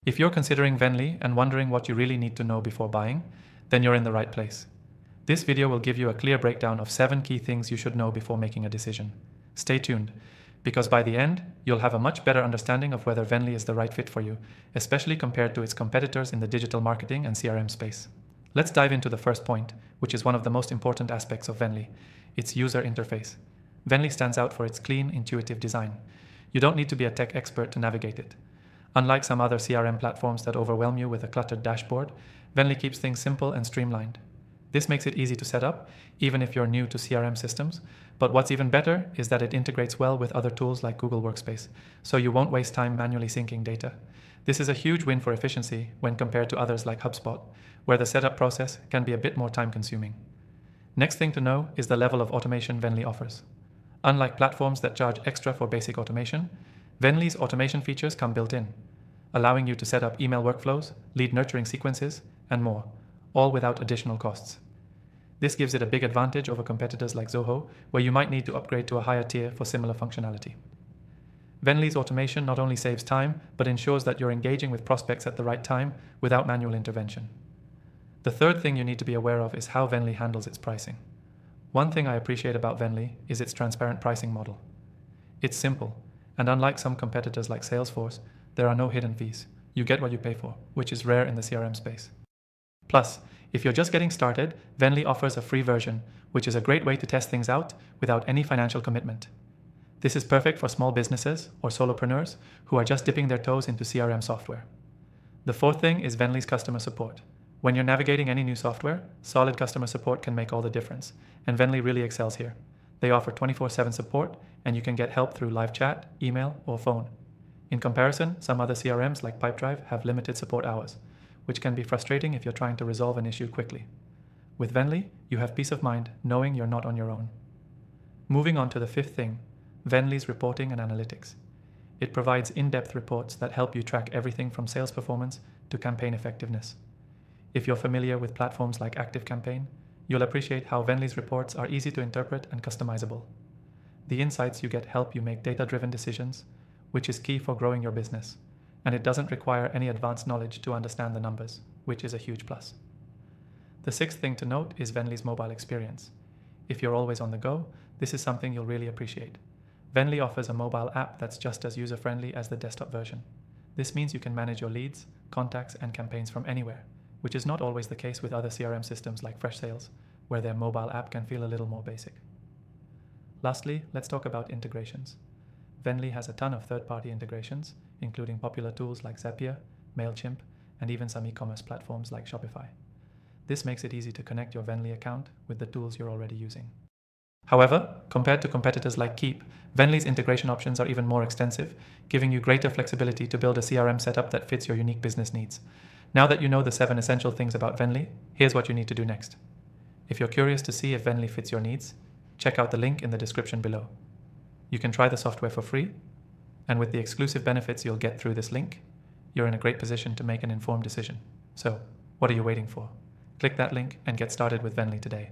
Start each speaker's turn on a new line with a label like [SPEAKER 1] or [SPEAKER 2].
[SPEAKER 1] If you're considering Venly and wondering what you really need to know before buying, then you're in the right place. This video will give you a clear breakdown of 7 key things you should know before making a decision. Stay tuned, because by the end, you'll have a much better understanding of whether Venly is the right fit for you, especially compared to its competitors in the digital marketing and CRM space. Let's dive into the first point, which is one of the most important aspects of Venly, its user interface. Venly stands out for its clean, intuitive design. You don't need to be a tech expert to navigate it. Unlike some other CRM platforms that overwhelm you with a cluttered dashboard, Venly keeps things simple and streamlined. This makes it easy to set up, even if you're new to CRM systems, but what's even better is that it integrates well with other tools like Google Workspace, so you won't waste time manually syncing data. This is a huge win for efficiency when compared to others like HubSpot, where the setup process can be a bit more time-consuming. Next thing to know is the level of automation Venly offers. Unlike platforms that charge extra for basic automation, Venly's automation features come built in, allowing you to set up email workflows, lead nurturing sequences, and more, all without additional costs. This gives it a big advantage over competitors like Zoho, where you might need to upgrade to a higher tier for similar functionality. Venly's automation not only saves time, but ensures that you're engaging with prospects at the right time without manual intervention. The third thing you need to be aware of is how Venly handles its pricing. One thing I appreciate about Venly is its transparent pricing model. It's simple, and unlike some competitors like Salesforce, there are no hidden fees. You get what you pay for, which is rare in the CRM space. Plus, if you're just getting started, Venly offers a free version, which is a great way to test things out without any financial commitment. This is perfect for small businesses or solopreneurs who are just dipping their toes into CRM software. The fourth thing is Venly's customer support. When you're navigating any new software, solid customer support can make all the difference, and Venly really excels here. They offer 24/7 support, and you can get help through live chat, email, or phone. In comparison, some other CRMs like Pipedrive have limited support hours, which can be frustrating if you're trying to resolve an issue quickly. With Venly, you have peace of mind knowing you're not on your own. Moving on to the fifth thing, Venly's reporting and analytics. It provides in-depth reports that help you track everything from sales performance to campaign effectiveness. If you're familiar with platforms like ActiveCampaign, you'll appreciate how Venly's reports are easy to interpret and customizable. The insights you get help you make data-driven decisions, which is key for growing your business, and it doesn't require any advanced knowledge to understand the numbers, which is a huge plus. The sixth thing to note is Venly's mobile experience. If you're always on the go, this is something you'll really appreciate. Venly offers a mobile app that's just as user-friendly as the desktop version. This means you can manage your leads, contacts, and campaigns from anywhere, which is not always the case with other CRM systems like Freshsales, where their mobile app can feel a little more basic. Lastly, let's talk about integrations. Venly has a ton of third-party integrations, including popular tools like Zapier, MailChimp, and even some e-commerce platforms like Shopify. This makes it easy to connect your Venly account with the tools you're already using. However, compared to competitors like Keep, Venly's integration options are even more extensive, giving you greater flexibility to build a CRM setup that fits your unique business needs. Now that you know the 7 essential things about Venly, here's what you need to do next. If you're curious to see if Venly fits your needs, check out the link in the description below. You can try the software for free, and with the exclusive benefits you'll get through this link, you're in a great position to make an informed decision. So, what are you waiting for? Click that link and get started with Venly today.